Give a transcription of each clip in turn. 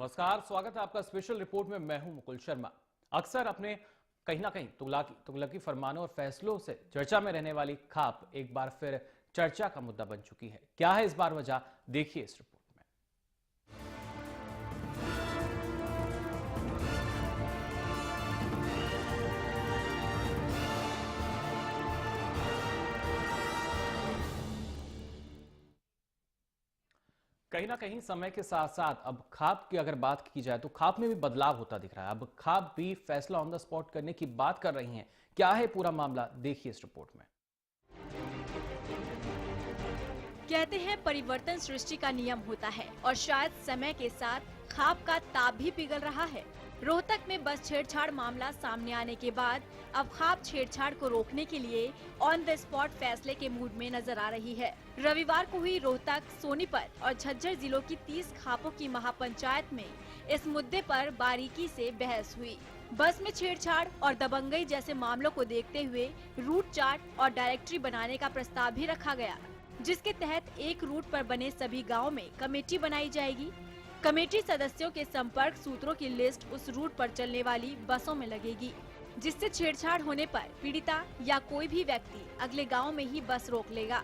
नमस्कार, स्वागत है आपका स्पेशल रिपोर्ट में। मैं हूं मुकुल शर्मा। अक्सर अपने कहीं ना कहीं तुगलकी फरमानों और फैसलों से चर्चा में रहने वाली खाप एक बार फिर चर्चा का मुद्दा बन चुकी है। क्या है इस बार वजह, देखिए इस रिपोर्ट में। कहीं ना कहीं समय के साथ साथ अब खाप की अगर बात की जाए तो खाप में भी बदलाव होता दिख रहा है। अब खाप भी फैसला ऑन द स्पॉट करने की बात कर रही हैं। क्या है पूरा मामला, देखिए इस रिपोर्ट में। कहते हैं परिवर्तन सृष्टि का नियम होता है और शायद समय के साथ खाप का ताप भी पिघल रहा है। रोहतक में बस छेड़छाड़ मामला सामने आने के बाद अब खाप छेड़छाड़ को रोकने के लिए ऑन द स्पॉट फैसले के मूड में नजर आ रही है। रविवार को हुई रोहतक, सोनीपत और झज्जर जिलों की 30 खापों की महापंचायत में इस मुद्दे पर बारीकी से बहस हुई। बस में छेड़छाड़ और दबंगई जैसे मामलों को देखते हुए रूट चार्ट और डायरेक्टरी बनाने का प्रस्ताव भी रखा गया, जिसके तहत एक रूट पर बने सभी गाँव में कमेटी बनाई जाएगी। कमेटी सदस्यों के संपर्क सूत्रों की लिस्ट उस रूट पर चलने वाली बसों में लगेगी, जिससे छेड़छाड़ होने पर पीड़िता या कोई भी व्यक्ति अगले गांव में ही बस रोक लेगा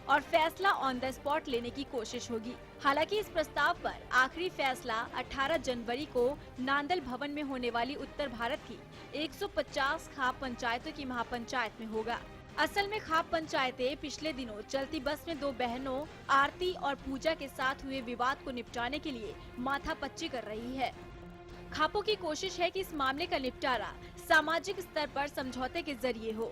और फैसला ऑन द स्पॉट लेने की कोशिश होगी। हालांकि इस प्रस्ताव पर आखिरी फैसला 18 जनवरी को नांदल भवन में होने वाली उत्तर भारत की 150 खाप पंचायतों की महापंचायत में होगा। असल में खाप पंचायतें पिछले दिनों चलती बस में दो बहनों आरती और पूजा के साथ हुए विवाद को निपटाने के लिए माथापच्ची कर रही है। खापों की कोशिश है कि इस मामले का निपटारा सामाजिक स्तर पर समझौते के जरिए हो,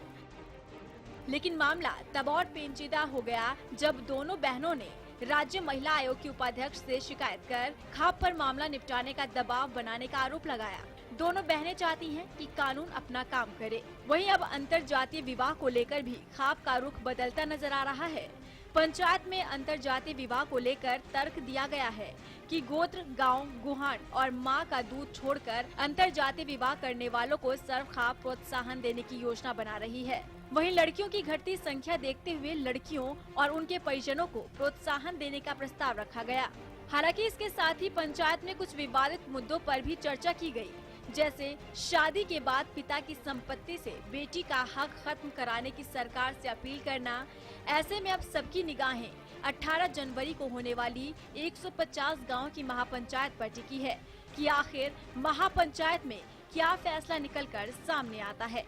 लेकिन मामला तब और पेचीदा हो गया जब दोनों बहनों ने राज्य महिला आयोग के उपाध्यक्ष से शिकायत कर खाप पर मामला निपटाने का दबाव बनाने का आरोप लगाया। दोनों बहनें चाहती हैं कि कानून अपना काम करे। वहीं अब अंतर जातीय विवाह को लेकर भी खाप का रुख बदलता नजर आ रहा है। पंचायत में अंतर जातीय विवाह को लेकर तर्क दिया गया है कि गोत्र, गांव, गुहान और मां का दूध छोड़कर अंतर जातीय विवाह करने वालों को सर्व खाप प्रोत्साहन देने की योजना बना रही है। वहीं लड़कियों की घटती संख्या देखते हुए लड़कियों और उनके परिजनों को प्रोत्साहन देने का प्रस्ताव रखा गया। हालांकि इसके साथ ही पंचायत में कुछ विवादित मुद्दों पर भी चर्चा की गई, जैसे शादी के बाद पिता की संपत्ति से बेटी का हक खत्म कराने की सरकार से अपील करना। ऐसे में अब सबकी निगाहें 18 जनवरी को होने वाली 150 गांव की महापंचायत पर टिकी है कि आखिर महापंचायत में क्या फैसला निकलकर सामने आता है।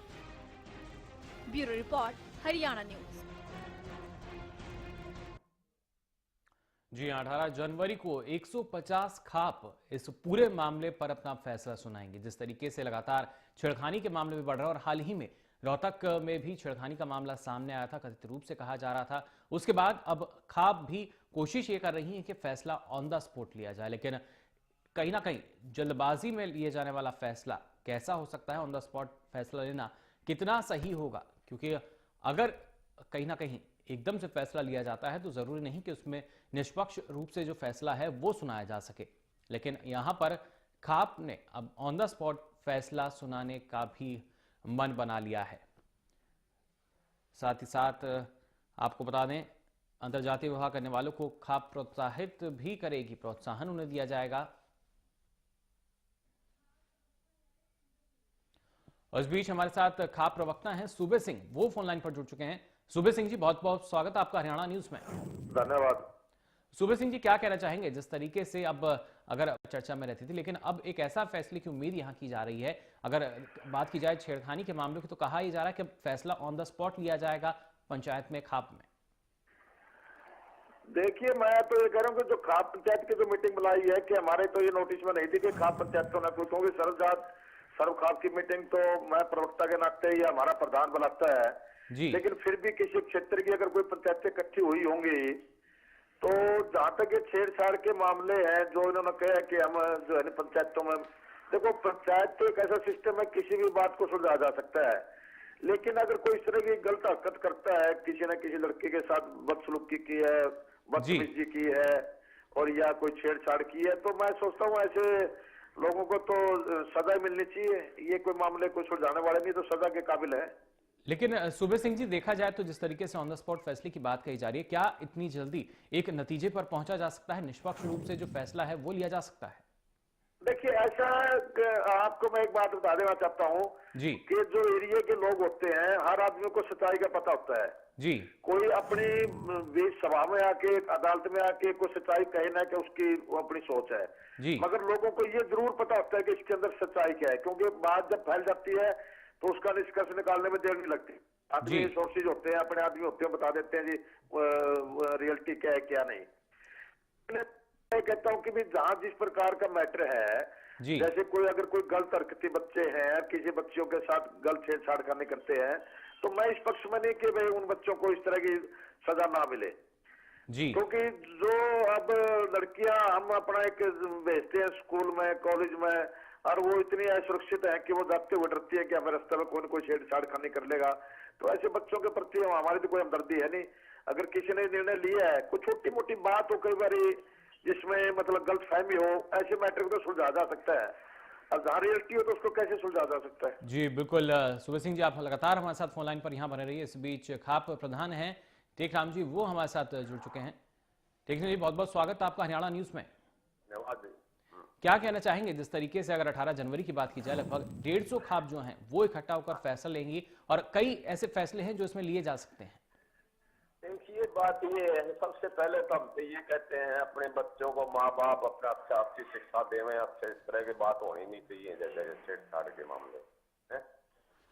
Bureau report, Haryana news. जी, 18 जनवरी को 150 खाप इस पूरे मामले पर अपना फैसला सुनाएंगे। जिस तरीके से लगातार छेड़खानी के मामले भी बढ़ रहे हैं और हाल ही में रोहतक में भी छेड़खानी का मामला सामने आया था, कथित रूप से कहा जा रहा था। उसके बाद अब खाप भी कोशिश ये कर रही है कि फैसला ऑन द स्पॉट लिया जाए, लेकिन कहीं ना कहीं जल्दबाजी में लिए जाने वाला फैसला कैसा हो सकता है, ऑन द स्पॉट फैसला लेना कितना सही होगा, क्योंकि अगर कहीं ना कहीं एकदम से फैसला लिया जाता है तो जरूरी नहीं कि उसमें निष्पक्ष रूप से जो फैसला है वो सुनाया जा सके। लेकिन यहां पर खाप ने अब ऑन द स्पॉट फैसला सुनाने का भी मन बना लिया है। साथ ही साथ आपको बता दें, अंतरजातीय विवाह करने वालों को खाप प्रोत्साहित भी करेगी, प्रोत्साहन उन्हें दिया जाएगा। और इस बीच हमारे साथ खाप प्रवक्ता हैं सूबे सिंह, वो फोन लाइन पर जुड़ चुके हैं। सूबे सिंह जी, बहुत बहुत स्वागत है आपका हरियाणा न्यूज में। धन्यवाद। सूबे सिंह जी, क्या कहना चाहेंगे? जिस तरीके से अब अगर चर्चा में रहती थी, लेकिन अब एक ऐसा फैसले की उम्मीद यहां की जा रही है। अगर बात की जाए छेड़खानी के मामलों की तो कहा यह जा रहा है कि फैसला ऑन द स्पॉट लिया जाएगा पंचायत में, खाप में। देखिए, मैं तो ये कह रहा हूँ कि जो खाप पंचायत की जो मीटिंग बुलाई है कि हमारे तो ये नोटिस में नहीं थी कि खाप पंचायत होना, क्योंकि सर्व खाप की मीटिंग तो मैं प्रवक्ता के नाते या हमारा प्रधान बुलाता है जी। लेकिन फिर भी किसी क्षेत्र की अगर कोई पंचायतें इकट्ठी हुई होंगी तो जहां तक ये छेड़छाड़ के मामले हैं जो इन्होंने कहा कि हम जो है पंचायतों में, देखो पंचायत तो एक ऐसा सिस्टम है किसी भी बात को सुलझाया जा सकता है, लेकिन अगर कोई इस तरह की गलत हरकत करता है, किसी न किसी लड़के के साथ बदसलूकी की है, बदतमीजी की है और या कोई छेड़छाड़ की है, तो मैं सोचता हूँ ऐसे लोगों को तो सजा मिलनी चाहिए। ये कोई मामले कोई सुलझाने वाले नहीं, तो सजा के काबिल है। लेकिन सूबे सिंह जी, देखा जाए तो जिस तरीके से ऑन द स्पॉट फैसले की बात कही जा रही है, क्या इतनी जल्दी एक नतीजे पर पहुंचा जा सकता है? निष्पक्ष रूप से जो फैसला है वो लिया जा सकता है? देखिए ऐसा आपको मैं एक बात बता देना चाहता हूँ जी कि जो एरिया के लोग होते हैं, हर आदमी को सच्चाई का पता होता है। जी कोई अपनी बीच सभा में आके, अदालत में आके कोई सच्चाई कहे ना कि उसकी वो अपनी सोच है, जी मगर लोगों को ये जरूर पता होता है कि इसके अंदर सच्चाई क्या है, क्योंकि बात जब फैल जाती है तो उसका निष्कर्ष निकालने में देर नहीं लगती। जी आदमी सोर्सेज होते हैं, अपने आदमी होते हैं, बता देते हैं जी रियलिटी क्या है क्या नहीं। मैं कहता हूँ कि भी जहां जिस प्रकार का मैटर है, जी जैसे कोई अगर कोई गलत हरकती बच्चे हैं, किसी बच्चियों के साथ गलत छेड़छाड़ करने करते हैं, तो मैं इस पक्ष में नहीं कि भाई उन बच्चों को इस तरह की सजा ना मिले, जी क्योंकि जो अब लड़कियां हम अपना एक भेजते हैं स्कूल में, कॉलेज में, और वो इतनी असुरक्षित है कि वो जाते हुए डरती है कि हमें रास्ते में कोई न कोई छेड़छाड़ करने कर लेगा। तो ऐसे बच्चों के प्रति हमारी तो कोई हमदर्दी है नहीं। अगर किसी ने निर्णय लिया है, कोई छोटी मोटी बात हो, कई बार जिसमें मतलब गलत फहमी हो, ऐसे मैटर को तो सुलझा जा सकता है। अब जहाँ रियलिटी हो तो उसको कैसे सुलझा जा सकता है? जी बिल्कुल। सुबह सिंह जी, आप लगातार हमारे साथ फोन लाइन पर यहाँ बने रहिए। इस बीच खाप प्रधान हैं टेकराम जी, वो हमारे साथ जुड़ चुके हैं। टेकराम जी, बहुत बहुत स्वागत आपका हरियाणा न्यूज में। धन्यवाद। क्या कहना चाहेंगे जिस तरीके से अगर 18 जनवरी की बात की जाए, लगभग 150 खाप जो हैं वो इकट्ठा होकर फैसला लेंगी और कई ऐसे फैसले हैं जो इसमें लिए जा सकते हैं? देखिए बात ये है, सबसे पहले तो हम तो ये कहते हैं अपने बच्चों को माँ बाप अपना अच्छी शिक्षा देवें, अच्छे इस तरह की बात होनी नहीं चाहिए जैसे छेड़छाड़ के मामले है।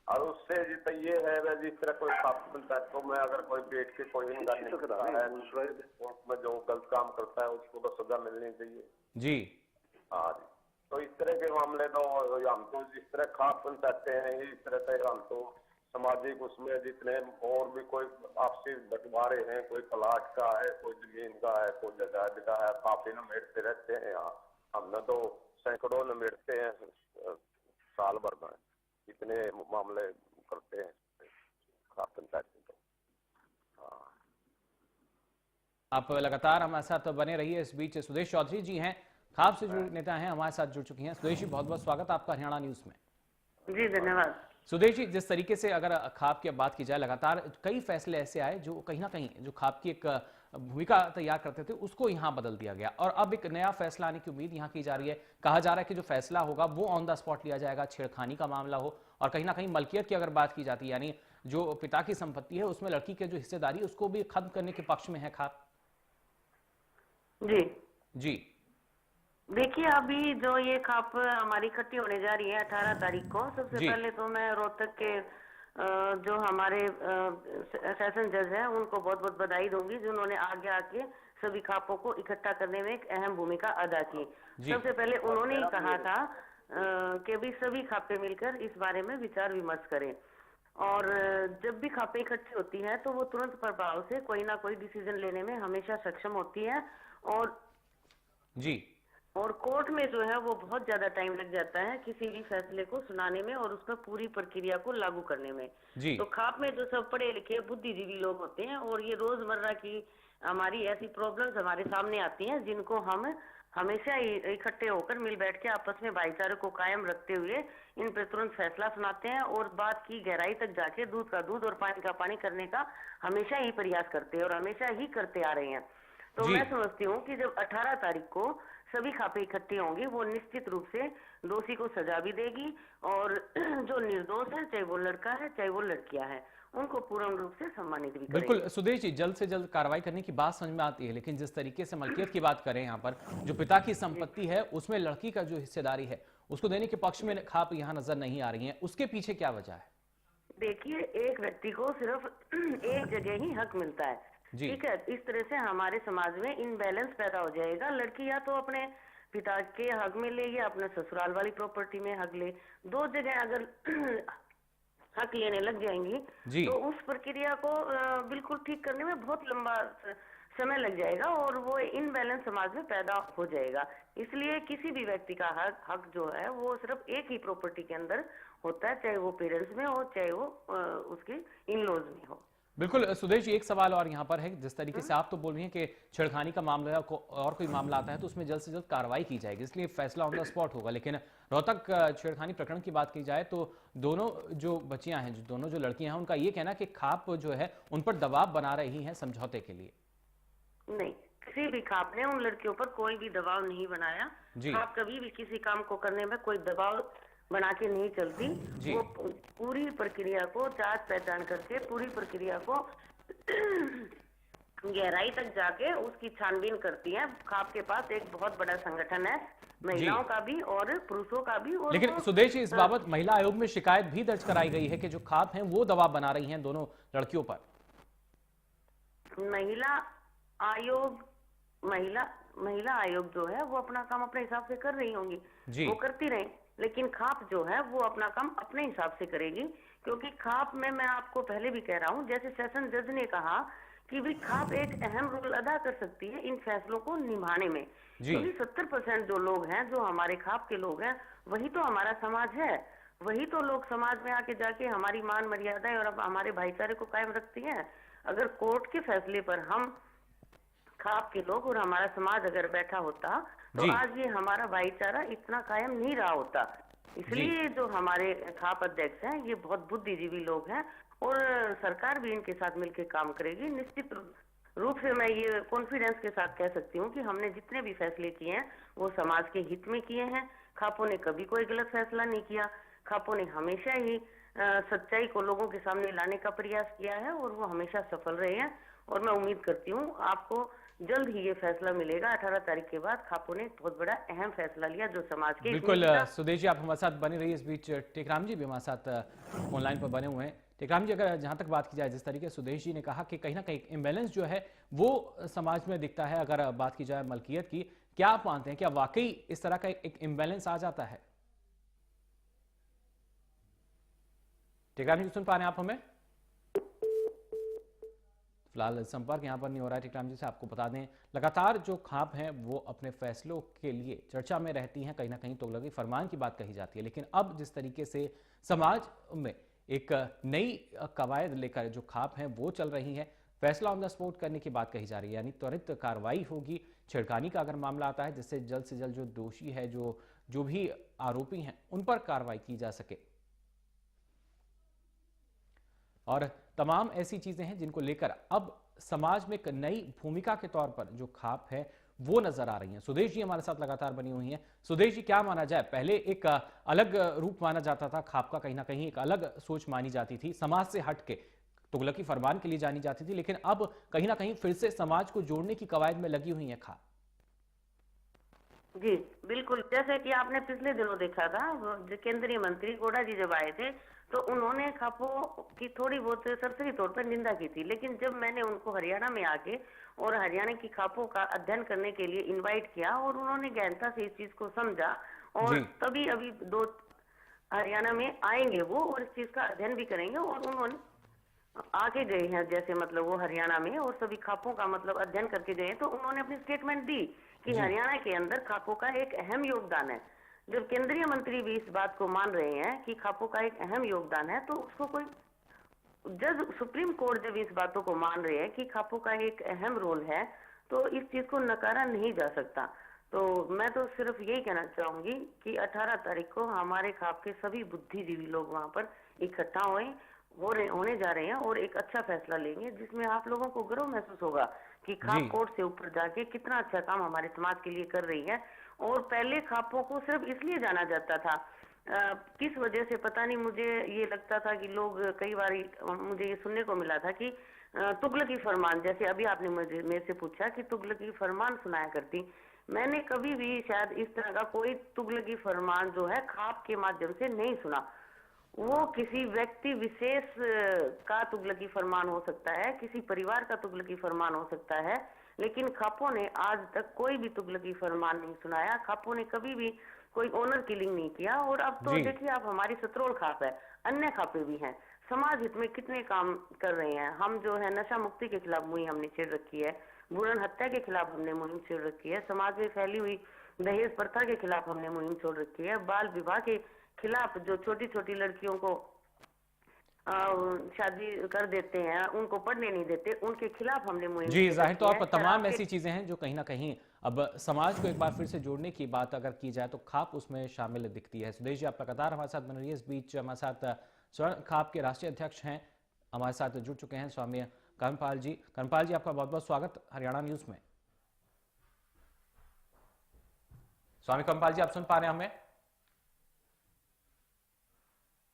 और उससे जितना ये है वह जिस तरह कोई पंचायतों में अगर कोई बैठ के कोई कोर्ट में जो गलत काम करता है उसको तो सजा मिलनी चाहिए जी हाँ जी। तो इस तरह के मामले तो हम तो जिस तरह खाप पंचायतें हैं इस तरह से हम तो सामाजिक उसमें जितने और भी कोई आपसी बंटवारे हैं, कोई प्लाट का है, कोई जमीन का है, कोई जायदाद का है, काफी निमेटते रहते हैं। यहाँ हमने तो सैकड़ों निमेटते हैं साल भर में, इतने मामले करते हैं खाप पंचायत में। तो हाँ, आप लगातार हमारे साथ बने रहिए। इस बीच सुदेश चौधरी जी हैं, खाप से जुड़े नेता हैं, हमारे साथ जुड़ चुकी हैं। सुदेश जी, बहुत बहुत स्वागत आपका हरियाणा न्यूज में। जी धन्यवाद। सुदेश जी, जिस तरीके से अगर खाप की बात की जाए, लगातार कई फैसले ऐसे आए जो कहीं ना कहीं जो खाप की एक भूमिका तैयार करते थे उसको यहाँ बदल दिया गया और अब एक नया फैसला आने की उम्मीद यहाँ की जा रही है। कहा जा रहा है कि जो फैसला होगा वो ऑन द स्पॉट लिया जाएगा, छेड़खानी का मामला हो और कहीं ना कहीं मलकियत की अगर बात की जाती है, यानी जो पिता की संपत्ति है उसमें लड़की के जो हिस्सेदारी है उसको भी खत्म करने के पक्ष में है खाप। जी जी देखिए, अभी जो ये खाप हमारी इकट्ठी होने जा रही है 18 तारीख को, सबसे जी। पहले तो मैं रोहतक के जो हमारे सेशन जज हैं उनको बहुत बहुत बधाई दूंगी जिन्होंने आगे आके सभी खापों को इकट्ठा करने में एक अहम भूमिका अदा की। जी। सबसे पहले उन्होंने ही कहा था कि भी सभी खापे मिलकर इस बारे में विचार विमर्श करें और जब भी खापे इकट्ठी होती है तो वो तुरंत प्रभाव से कोई ना कोई डिसीजन लेने में हमेशा सक्षम होती है जी और कोर्ट में जो है वो बहुत ज्यादा टाइम लग जाता है किसी भी फैसले को सुनाने में और उसका पूरी प्रक्रिया को लागू करने में। जी तो खाप में जो सब पढ़े लिखे बुद्धिजीवी लोग होते हैं और ये रोजमर्रा की हमारी ऐसी प्रॉब्लम्स हमारे सामने आती हैं जिनको हम हमेशा इकट्ठे होकर मिल बैठ के आपस में भाईचारे को कायम रखते हुए इन पर तुरंत फैसला सुनाते हैं और बात की गहराई तक जाके दूध का दूध और पानी का पानी करने का हमेशा ही प्रयास करते हैं और हमेशा ही करते आ रहे हैं। तो जी। मैं समझती हूँ कि जब 18 तारीख को सभी खापे इकट्ठे होंगे वो निश्चित रूप से दोषी को सजा भी देगी और जो निर्दोष है चाहे वो लड़का है चाहे वो लड़कियां है उनको पूर्ण रूप से सम्मानित भी करेगी। बिल्कुल सुदेश जी, जल्द से जल्द कार्रवाई करने की बात समझ में आती है, लेकिन जिस तरीके से मलकियत की बात करें, यहाँ पर जो पिता की संपत्ति है उसमें लड़की का जो हिस्सेदारी है उसको देने के पक्ष में खाप यहाँ नजर नहीं आ रही है, उसके पीछे क्या वजह है? देखिए, एक व्यक्ति को सिर्फ एक जगह ही हक मिलता है, ठीक है। इस तरह से हमारे समाज में इनबैलेंस पैदा हो जाएगा। लड़की या तो अपने पिता के हक में ले या अपने ससुराल वाली प्रॉपर्टी में हक ले, दो जगह अगर हक लेने लग जाएंगी तो उस प्रक्रिया को बिल्कुल ठीक करने में बहुत लंबा समय लग जाएगा और वो इनबैलेंस समाज में पैदा हो जाएगा। इसलिए किसी भी व्यक्ति का हक जो है वो सिर्फ एक ही प्रॉपर्टी के अंदर होता है, चाहे वो पेरेंट्स में हो चाहे वो उसके इन लॉज में हो। बिल्कुल सुदेश जी, एक सवाल और यहाँ पर है, जिस तरीके से आप तो बोल रही हैं कि छेड़खानी का मामला है और कोई मामला आता है तो उसमें जल्द से जल्द कार्रवाई की जाएगी, इसलिए फैसला ऑन द स्पॉट होगा, लेकिन रोहतक छेड़खानी प्रकरण की बात की जाए तो दोनों जो बच्चियां हैं, दोनों जो लड़कियां हैं, उनका ये कहना कि खाप जो है उन पर दबाव बना रही है समझौते के लिए। नहीं, किसी भी खाप ने उन लड़कियों पर कोई भी दबाव नहीं बनाया। जी। खाप कभी भी किसी काम को करने में कोई दबाव बना के नहीं चलती। जी। वो पूरी प्रक्रिया को जांच पहचान करके पूरी प्रक्रिया को गहराई तक जाके उसकी छानबीन करती है। खाप के पास एक बहुत बड़ा संगठन है, महिलाओं का भी और पुरुषों का भी। और लेकिन सुदेश जी, इस बाबत महिला आयोग में शिकायत भी दर्ज कराई गई है कि जो खाप हैं वो दबाव बना रही हैं दोनों लड़कियों पर। महिला आयोग जो है वो अपना काम अपने हिसाब से कर रही होंगी, जी। वो करती रहे, लेकिन खाप जो है वो अपना काम अपने हिसाब से करेगी। क्योंकि खाप में मैं आपको पहले भी कह रहा हूँ, जैसे सेशन जज ने कहा कि भी खाप एक अहम रोल अदा कर सकती है इन फैसलों को निभाने में। क्योंकि 70% जो लोग हैं, जो हमारे खाप के लोग हैं, वही तो हमारा समाज है। वही तो लोग समाज में आके जाके हमारी मान मर्यादाएं और अब हमारे भाईचारे को कायम रखती हैं। अगर कोर्ट के फैसले पर हम खाप के लोग और हमारा समाज अगर बैठा होता तो आज ये हमारा भाईचारा इतना कायम नहीं रहा होता। इसलिए जो हमारे खाप अध्यक्ष हैं ये बहुत बुद्धिजीवी लोग हैं और सरकार भी इनके साथ मिलकर काम करेगी। निश्चित रूप से मैं ये कॉन्फिडेंस के साथ कह सकती हूँ कि हमने जितने भी फैसले किए हैं वो समाज के हित में किए हैं। खापों ने कभी कोई गलत फैसला नहीं किया। खापों ने हमेशा ही सच्चाई को लोगों के सामने लाने का प्रयास किया है और वो हमेशा सफल रहे हैं। और मैं उम्मीद करती हूँ आपको जल्द ही ये फैसला मिलेगा। 18 तारीख के बाद खापों ने बहुत बड़ा अहम फैसला लिया जो समाज के बिल्कुल। सुदेश जी, आप हमारे साथ बने रहिए। इस बीच टेकराम जी भी हमारे साथ ऑनलाइन पर बने हुए हैं। टेकराम जी, अगर जहां तक बात की जाए, जिस तरीके से सुदेश जी ने कहा कि कहीं ना कहीं इम्बैलेंस जो है वो समाज में दिखता है, अगर बात की जाए मलकियत की, क्या आप मानते हैं क्या वाकई इस तरह का एक इम्बैलेंस आ जाता है? टेकराम जी, सुन पा रहे हैं आप हमें? फिलहाल संपर्क यहां पर नहीं हो रहा है टेकराम जी से। आपको बता दें, लगातार जो खाप हैं वो अपने फैसलों के लिए चर्चा में रहती हैं। कहीं ना कहीं तुगलकी फरमान की बात कही जाती है, लेकिन अब जिस तरीके से समाज में एक नई कवायद लेकर जो खाप हैं वो चल रही है, फैसला ऑन द स्पॉट करने की बात कही जा रही है, यानी त्वरित कार्रवाई होगी। छेड़खानी का अगर मामला आता है, जिससे जल्द से जल्द जो दोषी है, जो भी आरोपी हैं, उन पर कार्रवाई की जा सके। और तमाम ऐसी चीजें हैं जिनको लेकर अब समाज में एक नई भूमिका के तौर पर जो खाप है वो नजर आ रही हैं। सुदेश जी हमारे साथ लगातार बनी हुई हैं। सुदेश जी, क्या माना जाए, पहले एक अलग रूप माना जाता था खाप का, कहीं ना कहीं एक अलग सोच मानी जाती थी, समाज से हट के तुगलकी फरमान के लिए जानी जाती थी, लेकिन अब कहीं ना कहीं फिर से समाज को जोड़ने की कवायद में लगी हुई है खाप। जी बिल्कुल, जैसे कि आपने पिछले दिनों देखा था, केंद्रीय मंत्री गौड़ा जी जब आए थे तो उन्होंने खापों की थोड़ी बहुत सरसरी तौर पर निंदा की थी। लेकिन जब मैंने उनको हरियाणा में आके और हरियाणा की खापों का अध्ययन करने के लिए इनवाइट किया और उन्होंने गहनता से इस चीज को समझा और तभी अभी हरियाणा में आएंगे वो और इस चीज का अध्ययन भी करेंगे और उन्होंने आगे गए हैं, जैसे मतलब वो हरियाणा में और सभी खापों का मतलब अध्ययन करके गए, तो उन्होंने अपनी स्टेटमेंट दी कि हरियाणा के अंदर खापों का एक अहम योगदान है। जब केंद्रीय मंत्री भी इस बात को मान रहे हैं कि खापों का एक अहम योगदान है, तो उसको कोई जज, सुप्रीम कोर्ट जब इस बातों को मान रहे हैं कि खापों का एक अहम रोल है, तो इस चीज को नकारा नहीं जा सकता। तो मैं तो सिर्फ यही कहना चाहूंगी कि 18 तारीख को हमारे खाप के सभी बुद्धिजीवी लोग वहां पर इकट्ठा होने जा रहे हैं और एक अच्छा फैसला लेंगे जिसमें आप लोगों को गर्व महसूस होगा कि खाप कोर्ट से ऊपर जाके कितना अच्छा काम हमारे समाज के लिए कर रही है। और पहले खापों को सिर्फ इसलिए जाना जाता था, किस वजह से पता नहीं, मुझे ये लगता था कि लोग कई बार मुझे ये सुनने को मिला था कि तुगलकी फरमान, जैसे अभी आपने मेरे से पूछा कि तुगलकी फरमान सुनाया करती, मैंने कभी भी शायद इस तरह का कोई तुगलकी फरमान जो है खाप के माध्यम से नहीं सुना। वो किसी व्यक्ति विशेष का तुगलकी फरमान हो सकता है, किसी परिवार का तुगलकी फरमान हो सकता है, लेकिन खापों ने आज तक कोई भी तुगलकी फरमान नहीं सुनाया। खापों ने कभी भी कोई ऑनर किलिंग नहीं किया। और अब तो देखिए आप, हमारी सतरोल खाप है, अन्य खापे भी हैं, समाज हित में कितने काम कर रहे हैं। हम जो है नशा मुक्ति के खिलाफ मुहिम हमने छेड़ रखी है, भ्रूण हत्या के खिलाफ हमने मुहिम छेड़ रखी है, समाज में फैली हुई दहेज प्रथा के खिलाफ हमने मुहिम छोड़ रखी है, बाल विवाह के खिलाफ जो छोटी छोटी लड़कियों को शादी कर देते हैं, उनको पढ़ने नहीं देते, उनके खिलाफ हमने मुहिम। जी, जाहिर तौर पर तमाम ऐसी चीजें हैं जो कहीं ना कहीं अब समाज को एक बार फिर से जोड़ने की बात अगर की जाए तो खाप उसमें शामिल दिखती है। सुदेश जी, आप लगातार हमारे साथ बन रही है। इस बीच हमारे साथ स्वर्ण खाप के राष्ट्रीय अध्यक्ष हैं, हमारे साथ जुड़ चुके हैं स्वामी कर्मपाल जी। कर्मपाल जी, आपका बहुत बहुत स्वागत हरियाणा न्यूज में। स्वामी कंपाल जी, आप सुन पा रहे हैं हमें?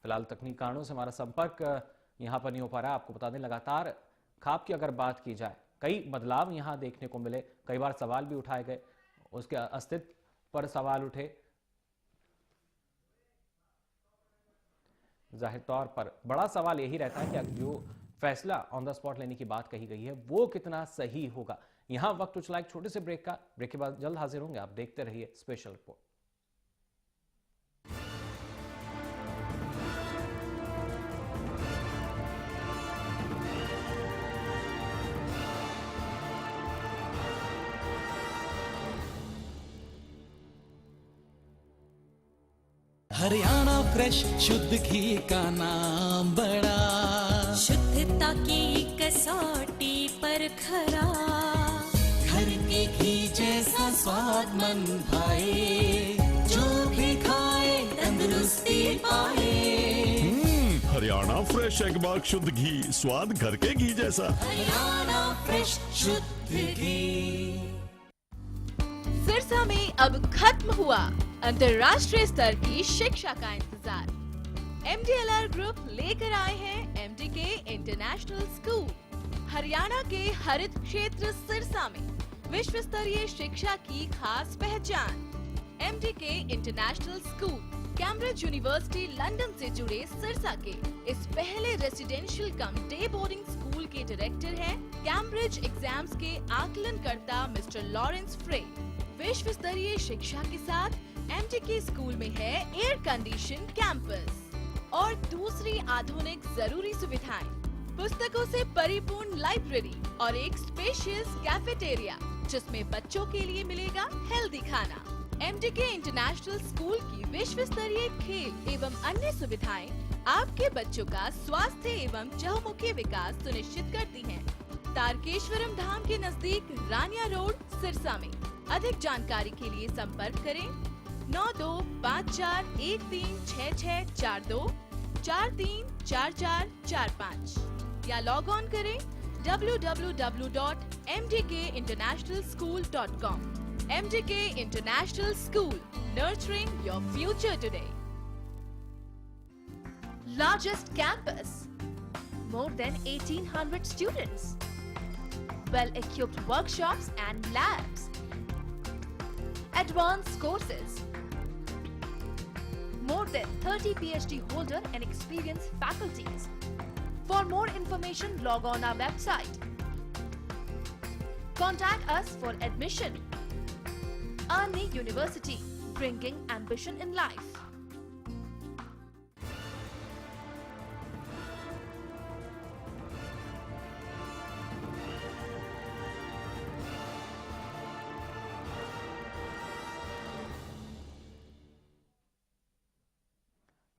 फिलहाल तकनीकी कारणों से हमारा संपर्क यहां पर नहीं हो पा रहा। आपको बता दें, लगातार खाप की अगर बात की जाए, कई बदलाव यहां देखने को मिले, कई बार सवाल भी उठाए गए, उसके अस्तित्व पर सवाल उठे। जाहिर तौर पर बड़ा सवाल यही रहता है कि जो फैसला ऑन द स्पॉट लेने की बात कही गई है वो कितना सही होगा। यहां वक्त उछला एक छोटे से ब्रेक का। ब्रेक के बाद जल्द हाजिर होंगे। आप देखते रहिए स्पेशल रिपोर्ट। हरियाणा फ्रेश शुद्ध घी का नाम बड़ा, शुद्धता की कसौटी पर खरा, घर के घी जैसा स्वाद मन भाए, जो भी खाए तंदुरुस्ती पाए। हरियाणा फ्रेश एगमार्क शुद्ध घी, स्वाद घर के घी जैसा। हरियाणा फ्रेश शुद्ध घी। सिरसा में अब खत्म हुआ अंतर्राष्ट्रीय स्तर की शिक्षा का इंतजार। MDLR ग्रुप लेकर आए हैं MDK इंटरनेशनल स्कूल। हरियाणा के हरित क्षेत्र सिरसा में विश्व स्तरीय शिक्षा की खास पहचान। MDK international school Cambridge university London से जुड़े सिरसा के इस पहले रेसिडेंशियल कम डे बोर्डिंग स्कूल के डायरेक्टर हैं कैम्ब्रिज एग्जाम्स के आकलनकर्ता मिस्टर लॉरेंस फ्रे। विश्व स्तरीय शिक्षा के साथ MDK स्कूल में है एयर कंडीशन कैंपस और दूसरी आधुनिक जरूरी सुविधाएं, पुस्तकों से परिपूर्ण लाइब्रेरी और एक स्पेशियस कैफेटेरिया जिसमें बच्चों के लिए मिलेगा हेल्दी खाना। MDK इंटरनेशनल स्कूल की विश्व स्तरीय खेल एवं अन्य सुविधाएं आपके बच्चों का स्वास्थ्य एवं चहुमुखी विकास सुनिश्चित करती हैं। तारकेश्वरम धाम के नजदीक रानिया रोड सिरसा में। अधिक जानकारी के लिए संपर्क करें 9254136642 434445 या लॉग ऑन करें www.mdkinternationalschool.com। MDK International School, nurturing your future today. Largest campus, more than 1800 students, well-equipped workshops and labs, advanced courses, more than 30 PhD holder and experienced faculties. For more information, log on our website. Contact us for admission. Arni University, bringing ambition in life.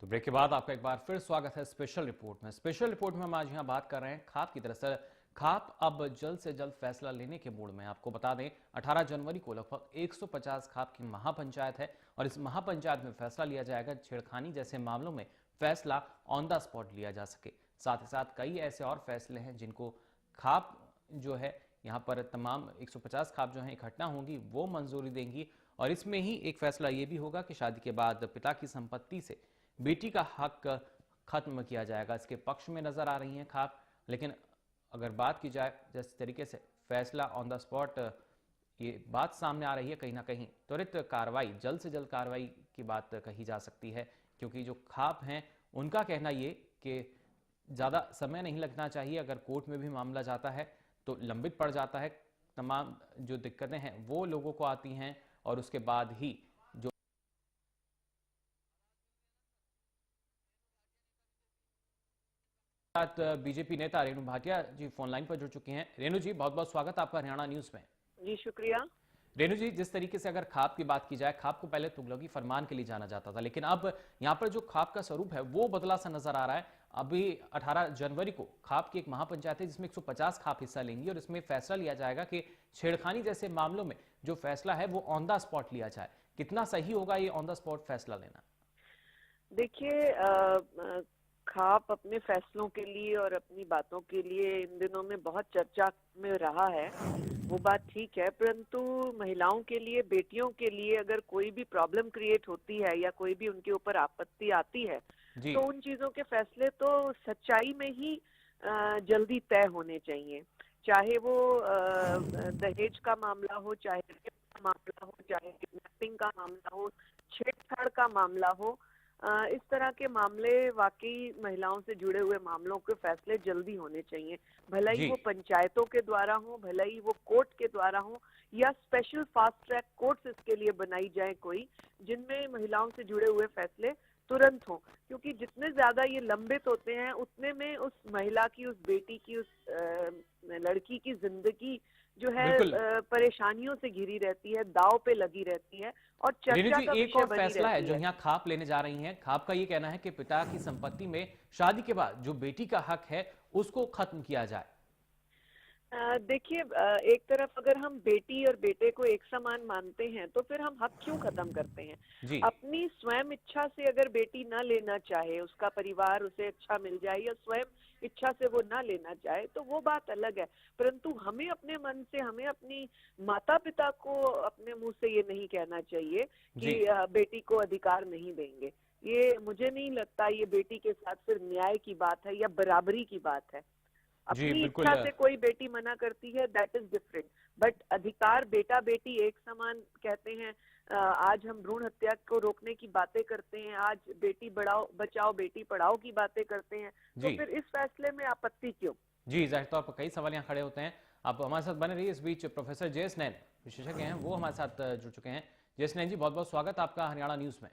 तो break के बाद आपका एक बार फिर स्वागत है special report में। Special report में हम आज यहाँ बात कर रहे हैं खाप की। दरअसल खाप अब जल्द से जल्द फैसला लेने के मूड में। आपको बता दें 18 जनवरी को लगभग 150 खाप की महापंचायत है और इस महापंचायत में फैसला लिया जाएगा छेड़खानी जैसे मामलों में फैसला ऑन द स्पॉट लिया जा सके। साथ ही साथ कई ऐसे और फैसले हैं जिनको खाप जो है यहाँ पर तमाम 150 खाप जो है इकट्ठा होंगी वो मंजूरी देंगी। और इसमें ही एक फैसला ये भी होगा कि शादी के बाद पिता की संपत्ति से बेटी का हक खत्म किया जाएगा। इसके पक्ष में नजर आ रही हैं खाप। लेकिन अगर बात की जाए जिस तरीके से फैसला ऑन द स्पॉट ये बात सामने आ रही है, कहीं ना कहीं त्वरित कार्रवाई, जल्द से जल्द कार्रवाई की बात कही जा सकती है। क्योंकि जो खाप हैं उनका कहना ये कि ज़्यादा समय नहीं लगना चाहिए। अगर कोर्ट में भी मामला जाता है तो लंबित पड़ जाता है। तमाम जो दिक्कतें हैं वो लोगों को आती हैं और उसके बाद ही जो बीजेपी नेता रेणु भाटिया जी फोन लाइन पर जुड़ चुकी हैं। रेणु जी, बहुत बहुत स्वागत आपका हरियाणा न्यूज में। जी शुक्रिया। रेणु जी, जिस तरीके से अगर खाप की बात की जाए, खाप को पहले तुगलकी फरमान के लिए जाना जाता था, लेकिन अब यहाँ पर जो खाप का स्वरूप है वो बदला सा नजर आ रहा है। अभी 18 जनवरी को खाप की एक महापंचायत है जिसमें 150 खाप हिस्सा लेंगी और इसमें फैसला लिया जाएगा कि छेड़खानी जैसे मामलों में जो फैसला है वो ऑन द स्पॉट लिया जाए। कितना सही होगा ये ऑन द स्पॉट फैसला लेना? देखिए, खाप अपने फैसलों के लिए और अपनी बातों के लिए इन दिनों में बहुत चर्चा में रहा है, वो बात ठीक है, परंतु महिलाओं के लिए, बेटियों के लिए अगर कोई भी प्रॉब्लम क्रिएट होती है या कोई भी उनके ऊपर आपत्ति आती है तो उन चीजों के फैसले तो सच्चाई में ही जल्दी तय होने चाहिए। चाहे वो दहेज का मामला हो, चाहे रेप का मामला हो, चाहे किडनैपिंग का मामला हो, छेड़छाड़ का मामला हो, इस तरह के मामले वाकई महिलाओं से जुड़े हुए मामलों के फैसले जल्दी होने चाहिए। भले ही वो पंचायतों के द्वारा हो, भले ही वो कोर्ट के द्वारा हो, या स्पेशल फास्ट ट्रैक कोर्ट्स इसके लिए बनाई जाए कोई, जिनमें महिलाओं से जुड़े हुए फैसले तुरंत हो, क्योंकि जितने ज्यादा ये लंबित होते हैं उतने में उस महिला की, उस बेटी की, उस लड़की की जिंदगी जो है परेशानियों से घिरी रहती है, दाव पे लगी रहती है और चर्चा का एक और फैसला है जो यहाँ खाप लेने जा रही हैं। खाप का ये कहना है कि पिता की संपत्ति में शादी के बाद जो बेटी का हक है उसको खत्म किया जाए। देखिए, एक तरफ अगर हम बेटी और बेटे को एक समान मानते हैं तो फिर हम हक क्यों खत्म करते हैं? अपनी स्वयं इच्छा से अगर बेटी ना लेना चाहे, उसका परिवार उसे अच्छा मिल जाए या स्वयं इच्छा से वो ना लेना चाहे तो वो बात अलग है, परंतु हमें अपने मन से, हमें अपनी माता पिता को अपने मुंह से ये नहीं कहना चाहिए कि बेटी को अधिकार नहीं देंगे। ये मुझे नहीं लगता ये बेटी के साथ फिर न्याय की बात है या बराबरी की बात है। अपनी इच्छा से कोई बेटी मना करती है, दैट इज डिफरेंट, बट अधिकार बेटा बेटी एक समान कहते हैं। आज हम भ्रूण हत्या को रोकने की बातें करते हैं, आज बेटी बचाओ बेटी पढ़ाओ की बातें करते हैं, तो फिर इस फैसले में आपत्ति क्यों? जी, जाहिर तौर पर कई सवाल यहाँ खड़े होते हैं। आप हमारे साथ बने रहिए। इस बीच प्रोफेसर जयेश नैन विशेषज्ञ हैं, वो हमारे साथ जुड़ चुके हैं। जयेश नैन जी, बहुत बहुत स्वागत आपका हरियाणा न्यूज में।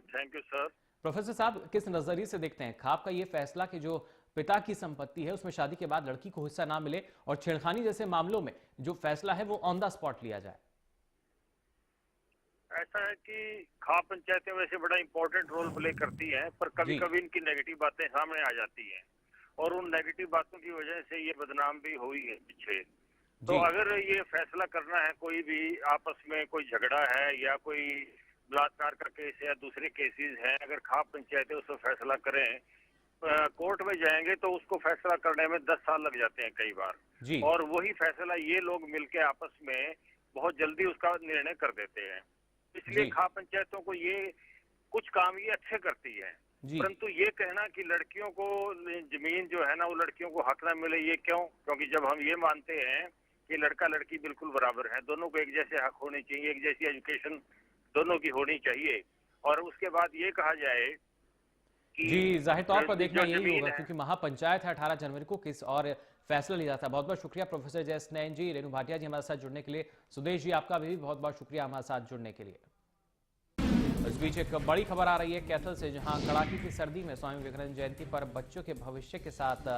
Thank you sir. प्रोफेसर साहब, किस नजरिए से देखते हैं खाप का ये फैसला कि जो पिता की संपत्ति है उसमें शादी के बाद लड़की को हिस्सा ना मिले और छेड़खानी जैसे मामलों में जो फैसला है वो ऑन द स्पॉट लिया जाए? ऐसा है कि खाप पंचायतें वैसे बड़ा इंपॉर्टेंट रोल प्ले करती हैं, पर कभी कभी इनकी नेगेटिव बातें सामने आ जाती हैं और उन नेगेटिव बातों की वजह से ये बदनाम भी हुई है पीछे। तो अगर ये फैसला करना है, कोई भी आपस में कोई झगड़ा है या कोई बलात्कार का केस या दूसरे केसेस हैं, अगर खाप पंचायतें उस पर फैसला करें, कोर्ट में जाएंगे तो उसको फैसला करने में 10 साल लग जाते हैं कई बार, और वही फैसला ये लोग मिलके आपस में बहुत जल्दी उसका निर्णय कर देते हैं। इसलिए खाप पंचायतों को ये कुछ काम ये अच्छे करती है, परंतु ये कहना कि लड़कियों को जमीन जो है ना वो लड़कियों को हक ना मिले, ये क्यों? क्योंकि जब हम ये मानते हैं कि लड़का लड़की बिल्कुल बराबर है, दोनों को एक जैसे हक होने चाहिए, एक जैसी एजुकेशन दोनों की होनी चाहिए, और उसके बाद ये कहा जाए जी, जाहिर तौर पर देखना यही होगा क्योंकि महापंचायत है 18 जनवरी को, किस और फैसला लिया जाता है। बहुत बहुत शुक्रिया प्रोफेसर जयेश नैन जी, रेणु भाटिया जी हमारे साथ जुड़ने के लिए, सुदेश जी आपका भी बहुत बहुत शुक्रिया हमारे साथ जुड़ने के लिए। इस बीच एक बड़ी खबर आ रही है कैथल से, जहां कड़ाके की सर्दी में स्वामी विवेकानंद जयंती पर बच्चों के भविष्य के साथ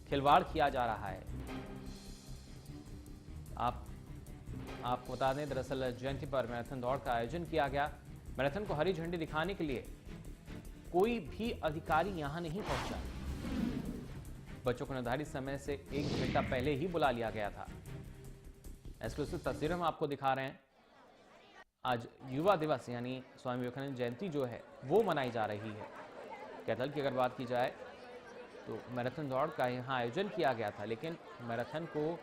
खिलवाड़ किया जा रहा है। आपको बता दें, दरअसल जयंती पर मैराथन दौड़ का आयोजन किया गया। मैराथन को हरी झंडी दिखाने के लिए कोई भी अधिकारी यहां नहीं पहुंचा। बच्चों को निर्धारित समय से 1 घंटा पहले ही बुला लिया गया था। एक्सक्लूसिव तस्वीरें हम आपको दिखा रहे हैं। आज युवा दिवस यानी स्वामी विवेकानंद जयंती जो है वो मनाई जा रही है। कैथल की अगर बात की जाए तो मैराथन दौड़ का यहाँ आयोजन किया गया था, लेकिन मैराथन को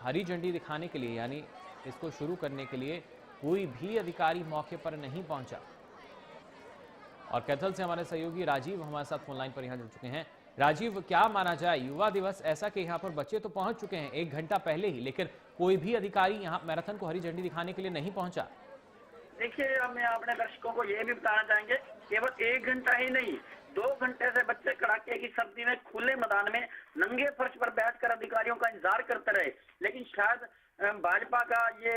हरी झंडी दिखाने के लिए यानी इसको शुरू करने के लिए कोई भी अधिकारी मौके पर नहीं पहुंचा। और कैथल से हमारे सहयोगी राजीव हमारे साथ फोन लाइन पर यहाँ जुड़ चुके हैं। राजीव, क्या माना जाए, युवा दिवस ऐसा कि यहाँ पर बच्चे तो पहुंच चुके हैं 1 घंटा पहले ही, लेकिन कोई भी अधिकारी यहाँ मैराथन को हरी झंडी दिखाने के लिए नहीं पहुंचा? देखिए, हमें अपने दर्शकों को ये भी बताना चाहेंगे, केवल 1 घंटा ही नहीं, 2 घंटे से बच्चे कड़ाके की सर्दी में खुले मैदान में नंगे फर्श पर बैठकर अधिकारियों का इंतजार करते रहे, लेकिन शायद भाजपा का ये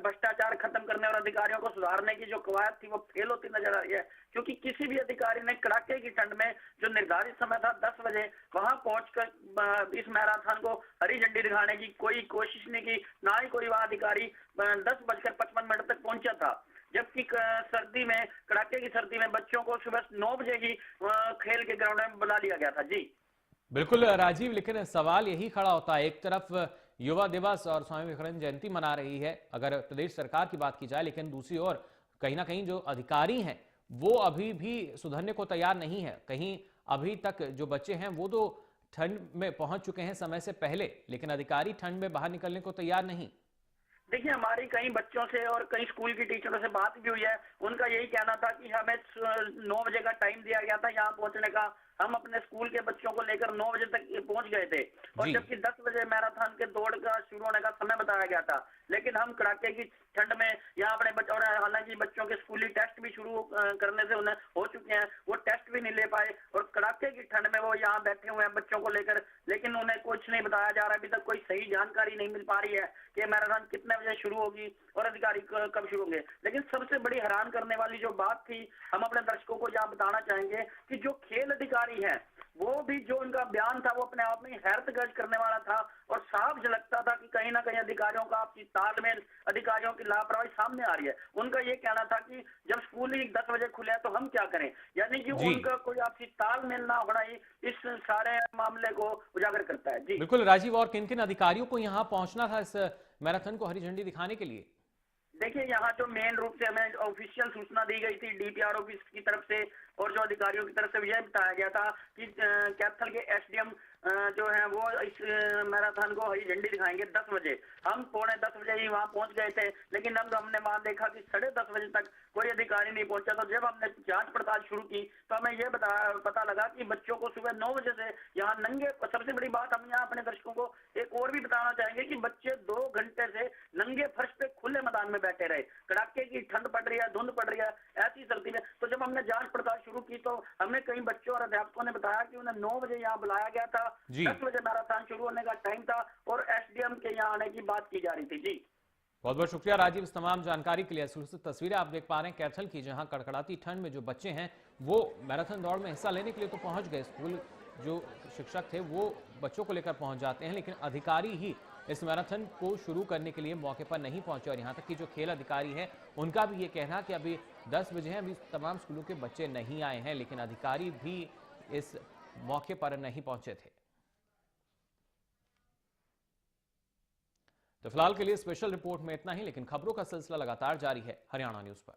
भ्रष्टाचार खत्म करने और अधिकारियों को सुधारने की जो कवायद थी वो फेल होती नजर आ रही है, क्योंकि किसी भी अधिकारी ने कड़ाके की ठंड में जो निर्धारित समय था 10 बजे वहां पहुंचकर इस मैराथन को हरी झंडी दिखाने की कोई कोशिश नहीं की, ना ही कोई वहां अधिकारी 10:55 तक पहुंचा था, जबकि सर्दी में, कड़ाके की सर्दी में बच्चों को सुबह 9 बजे ही खेल के ग्राउंड में बुला लिया गया था। जी बिल्कुल राजीव, लेकिन सवाल यही खड़ा होता है, एक तरफ युवा दिवस और स्वामी विवेकानंद जयंती मना रही है अगर प्रदेश सरकार की बात की जाए, लेकिन दूसरी ओर कहीं ना कहीं जो अधिकारी हैं वो अभी भी सुधरने को तैयार नहीं है। कहीं अभी तक जो बच्चे हैं वो तो ठंड में पहुंच चुके हैं समय से पहले, लेकिन अधिकारी ठंड में बाहर निकलने को तैयार नहीं। देखिए, हमारी कई बच्चों से और कई स्कूल की टीचरों से बात भी हुई है। उनका यही कहना था कि हमें 9 बजे का टाइम दिया गया था यहाँ पहुंचने का। हम अपने स्कूल के बच्चों को लेकर 9 बजे तक पहुंच गए थे और जबकि 10 बजे मैराथन के दौड़ का शुरू होने का समय बताया गया था, लेकिन हम कड़ाके की ठंड में यहाँ अपने बच्चों, और हालांकि बच्चों के स्कूली टेस्ट भी शुरू करने से उन्हें हो चुके हैं, वो टेस्ट भी नहीं ले पाए और कड़ाके की ठंड में वो यहाँ बैठे हुए हैं बच्चों को लेकर, लेकिन उन्हें कुछ नहीं बताया जा रहा। अभी तक कोई सही जानकारी नहीं मिल पा रही है कि मैराथन कितने बजे शुरू होगी और अधिकारी कब शुरू होंगे। लेकिन सबसे बड़ी हैरान करने वाली जो बात थी, हम अपने दर्शकों को यहाँ बताना चाहेंगे कि जो खेल अधिकारी हैं वो भी, जो उनका बयान था वो अपने आप में हैरतगर्ज करने वाला था और साफ झलकता था कि कहीं ना कहीं अधिकारियों का आपसी तालमेल, अधिकारियों की लापरवाही सामने आ रही है। उनका ये कहना था कि जब स्कूल ही 10 बजे खुले हैं तो हम क्या करें, यानी कि उनका कोई आपसी तालमेल ना होना ही इस सारे मामले को उजागर करता है। जी बिल्कुल राजीव, और किन किन अधिकारियों को यहाँ पहुंचना था इस मैराथन को हरी झंडी दिखाने के लिए? देखिए, यहाँ जो मेन रूप से हमें ऑफिशियल सूचना दी गई थी डीपीआर ऑफिस की तरफ से और जो अधिकारियों की तरफ से यह बताया गया था कि कैथल के एसडीएम जो है वो इस मैराथन को हरी झंडी दिखाएंगे 10 बजे। हम 9:45 बजे ही वहाँ पहुंच गए थे, लेकिन अब हमने वहाँ देखा कि 10:30 बजे तक कोई अधिकारी नहीं पहुंचा। तो जब हमने जांच पड़ताल शुरू की तो हमें ये पता लगा कि बच्चों को सुबह 9 बजे से यहाँ नंगे, सबसे बड़ी बात हम यहाँ अपने दर्शकों को एक और भी बताना चाहेंगे कि बच्चे 2 घंटे से नंगे फर्श पे खुले मैदान में बैठे रहे। कड़ाके की ठंड पड़ रही है, धुंध पड़ रही है, ऐसी सर्दी में। तो जब हमने जांच पड़ताल शुरू की तो हमें कई बच्चों और अध्यापकों ने बताया कि उन्हें 9 बजे यहाँ बुलाया गया था, 10 बजे मैराथन शुरू होने का टाइम था और एसडीएम के यहाँ आने की बात की जा रही थी। जी बहुत बहुत शुक्रिया राजीव इस तमाम जानकारी के लिए। एक्सक्लूसिव तस्वीरें आप देख पा रहे हैं कैथल की, जहां कड़कड़ाती ठंड में जो बच्चे हैं वो मैराथन दौड़ में हिस्सा लेने के लिए तो पहुंच गए। स्कूल जो शिक्षक थे वो बच्चों को लेकर पहुंच जाते हैं, लेकिन अधिकारी ही इस मैराथन को शुरू करने के लिए मौके पर नहीं पहुंचे। और यहाँ तक कि जो खेल अधिकारी है उनका भी ये कहना कि अभी 10 बजे हैं, अभी तमाम स्कूलों के बच्चे नहीं आए हैं, लेकिन अधिकारी भी इस मौके पर नहीं पहुंचे थे। तो फिलहाल के लिए स्पेशल रिपोर्ट में इतना ही, लेकिन खबरों का सिलसिला लगातार जारी है हरियाणा न्यूज पर।